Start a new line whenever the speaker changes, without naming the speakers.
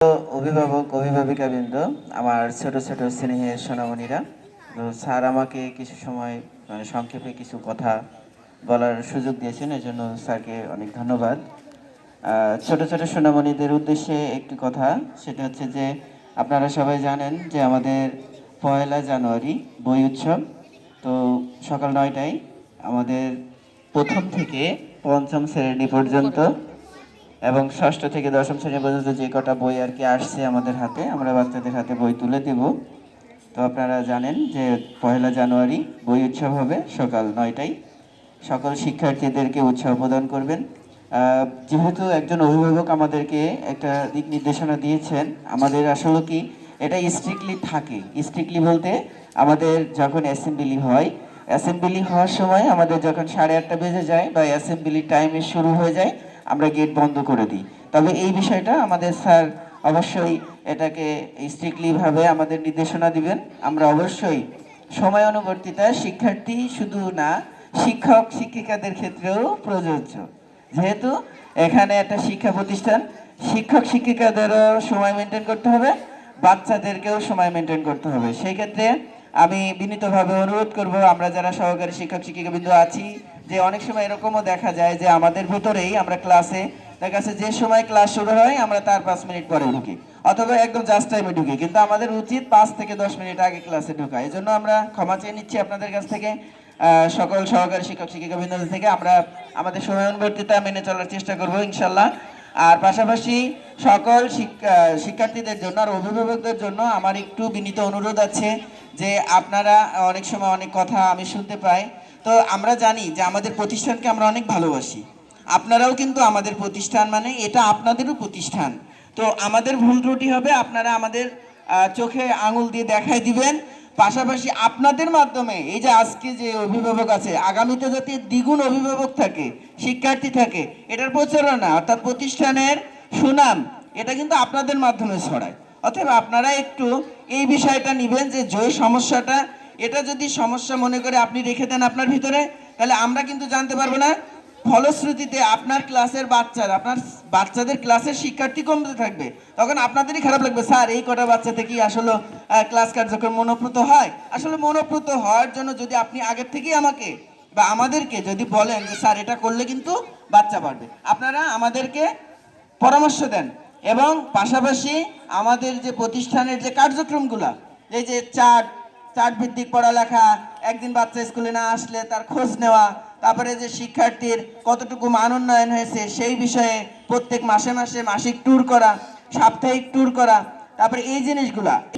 অভিভাবক অভিভাবিকাবৃন্দ, আমার ছোট ছোট স্নেহের সোনামণিরা, তো স্যার আমাকে কিছু সময় সংক্ষেপে কিছু কথা বলার সুযোগ দিয়েছেন, এজন্য স্যারকে অনেক ধন্যবাদ। ছোট ছোট সোনামণিদের উদ্দেশ্যে একটি কথা, সেটা হচ্ছে যে আপনারা সবাই জানেন যে আমাদের 1লা জানুয়ারি বই উৎসব। তো সকাল 9টায় আমাদের প্রথম থেকে পঞ্চম শ্রেণী পর্যন্ত এবং ষষ্ঠ থেকে দশম শ্রেণী পর্যন্ত যে কটা বই আর কি আসছে আমাদের হাতে, আমরা বাচ্চাদের হাতে বই তুলে দেব। তো আপনারা জানেন যে 1লা জানুয়ারি বই উৎসব হবে সকাল 9টায়। সকল শিক্ষার্থীদেরকে উৎসাহ প্রদান করবেন। যেহেতু একজন অভিভাবক আমাদেরকে একটা দিক নির্দেশনা দিয়েছেন, আমাদের আসলে কি এটা স্ট্রিক্টলি থাকে। স্ট্রিক্টলি বলতে আমাদের যখন অ্যাসেম্বলি হয়, অ্যাসেম্বলি হওয়ার সময় আমাদের যখন 8:30 বেজে যায় বা অ্যাসেম্বলি টাইমে শুরু হয়ে যায়, আমরা গেট বন্ধ করে দিই। তবে এই বিষয়টা আমাদের স্যার অবশ্যই এটাকে স্ট্রিক্টলিভাবে আমাদের নির্দেশনা দিবেন। আমরা অবশ্যই সময় অনুবর্তিতা শিক্ষার্থী শুধু না, শিক্ষক শিক্ষিকাদের ক্ষেত্রেও প্রযোজ্য। যেহেতু এখানে একটা শিক্ষা প্রতিষ্ঠান, শিক্ষক শিক্ষিকাদেরও সময় মেনটেন করতে হবে, বাচ্চাদেরকেও সময় মেনটেন করতে হবে। সেই ক্ষেত্রে আমি বিনীতভাবে অনুরোধ করব, আমরা যারা সহকারী শিক্ষক শিক্ষিকাবৃন্দ আছি, যে অনেক সময় এরকমও দেখা যায় যে আমাদের ভিতরেই আমরা ক্লাসে দেখা যাচ্ছে যে সময় ক্লাস শুরু হয় আমরা তার 5 মিনিট পরে ঢুকি, অথবা একদম জাস্ট টাইমে ঢুকি, কিন্তু আমাদের উচিত 5 থেকে 10 মিনিট আগে ক্লাসে ঢোকা। এই জন্য আমরা ক্ষমা চেয়ে নিচ্ছি আপনাদের কাছ থেকে, সকল সহকারী শিক্ষক শিক্ষিকাবৃন্দ থেকে। আমরা আমাদের সময় অনুবর্তিতা মেনে চলার চেষ্টা করব ইনশাল্লাহ। আর পাশাপাশি সকল শিক্ষার্থীদের জন্য আর অভিভাবকদের জন্য আমার একটু বিনীত অনুরোধ আছে যে আপনারা অনেক সময় অনেক কথা আমি শুনতে পাই। তো আমরা জানি যে আমাদের প্রতিষ্ঠানকে আমরা অনেক ভালোবাসি, আপনারাও কিন্তু আমাদের প্রতিষ্ঠান, মানে এটা আপনাদেরও প্রতিষ্ঠান। তো আমাদের ভুল ত্রুটি হবে, আপনারা আমাদের চোখে আঙুল দিয়ে দেখাই দিবেন। পাশাপাশি আপনাদের মাধ্যমে এই যে আজকে যে অভিভাবক আছে, আগামীতে যাতে দ্বিগুণ অভিভাবক থাকে, শিক্ষার্থী থাকে, এটার প্রচারণা অর্থাৎ প্রতিষ্ঠানের সুনাম, এটা কিন্তু আপনাদের মাধ্যমে ছড়ায়। অতএব আপনারা একটু এই বিষয়টা নিবেন যে সমস্যাটা, এটা যদি সমস্যা মনে করে আপনি রেখে দেন আপনার ভিতরে, তাহলে আমরা কিন্তু জানতে পারবো না। ফলশ্রুতিতে আপনার ক্লাসের বাচ্চারা, আপনার বাচ্চাদের ক্লাসের শিক্ষার্থী কমতে থাকবে, তখন আপনাদেরই খারাপ লাগবে, স্যার এই কটা বাচ্চা থেকেই আসলে ক্লাস কার্যক্রম মনোপ্রত হয়। আসলে মনোপ্রত হওয়ার জন্য যদি আপনি আগের থেকেই আমাকে বা আমাদেরকে যদি বলেন যে স্যার এটা করলে কিন্তু বাচ্চা বাড়বে, আপনারা আমাদেরকে পরামর্শ দেন। এবং পাশাপাশি আমাদের যে প্রতিষ্ঠানের যে কার্যক্রমগুলা, এই যে চার্ট চার্ট ভিত্তিক পড়ালেখা, একদিন বাচ্চা স্কুলে না আসলে তার খোঁজ নেওয়া, তারপরে যে শিক্ষার্থীর কতটুকু মান উন্নয়ন হয়েছে সেই বিষয়ে প্রত্যেক মাসে মাসে মাসিক ট্যুর করা, সাপ্তাহিক ট্যুর করা, তারপরে এই জিনিসগুলা